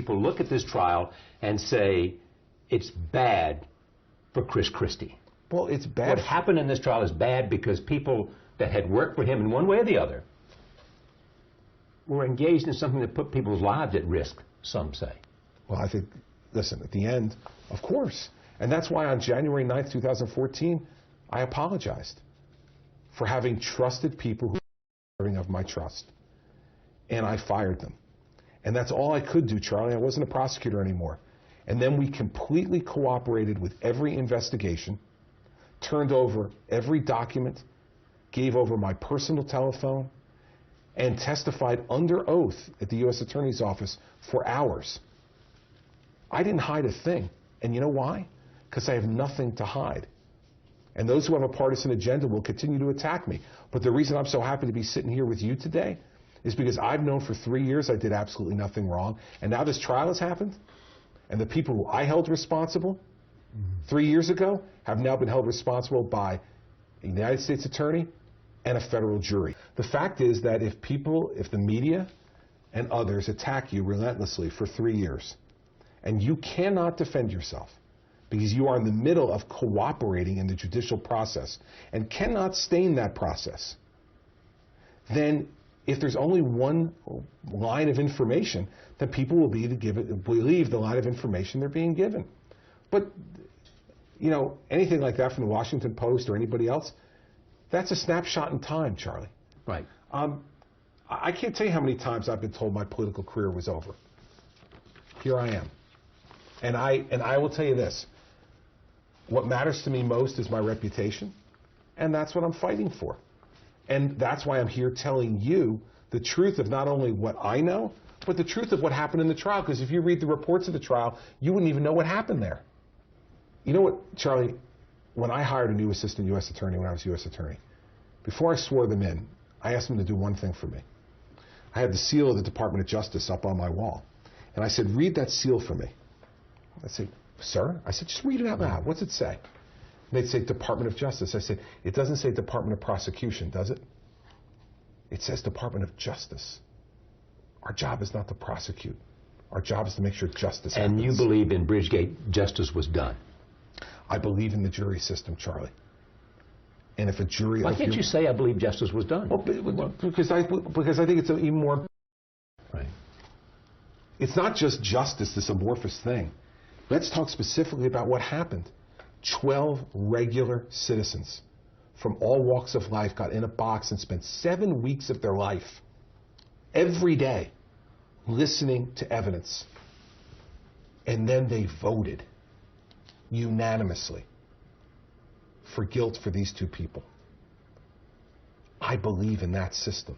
people look at this trial and say, it's bad for Chris Christie. Well, it's bad. What happened in this trial is bad because people that had worked for him in one way or the other were engaged in something that put people's lives at risk, some say. Well, I think, listen, at the end, of course. And that's why on January 9th, 2014, I apologized for having trusted people who were deserving of my trust. And I fired them. And that's all I could do, Charlie. I wasn't a prosecutor anymore. And then we completely cooperated with every investigation, turned over every document, gave over my personal telephone, and testified under oath at the U.S. Attorney's Office for hours. I didn't hide a thing. And you know why? Because I have nothing to hide. And those who have a partisan agenda will continue to attack me. But the reason I'm so happy to be sitting here with you today is because I've known for 3 years I did absolutely nothing wrong. And now this trial has happened, and the people who I held responsible 3 years ago have now been held responsible by a United States attorney and a federal jury. The fact is that if the media and others attack you relentlessly for 3 years, and you cannot defend yourself because you are in the middle of cooperating in the judicial process and cannot stain that process, then if there's only one line of information, then people will believe the line of information they're being given. But, you know, anything like that from the Washington Post or anybody else, that's a snapshot in time, Charlie. Right. I can't tell you how many times I've been told my political career was over. Here I am. And I will tell you this. What matters to me most is my reputation, and that's what I'm fighting for. And that's why I'm here telling you the truth of not only what I know, but the truth of what happened in the trial. Because if you read the reports of the trial, you wouldn't even know what happened there. You know what, Charlie? When I hired a new assistant U.S. attorney when I was U.S. attorney, before I swore them in, I asked them to do one thing for me. I had the seal of the Department of Justice up on my wall. And I said, read that seal for me. I'd say, sir? I said, just read it out loud. What's it say? And they'd say, Department of Justice. I said, it doesn't say Department of Prosecution, does it? It says Department of Justice. Our job is not to prosecute. Our job is to make sure justice happens. And you believe in Bridgegate justice was done? I believe in the jury system, Charlie. And if a jury... Why can't you say I believe justice was done? Well, because I think it's even more... Right. It's not just justice, this amorphous thing. Let's talk specifically about what happened. 12 regular citizens from all walks of life got in a box and spent 7 weeks of their life every day listening to evidence. And then they voted unanimously for guilt for these two people. I believe in that system.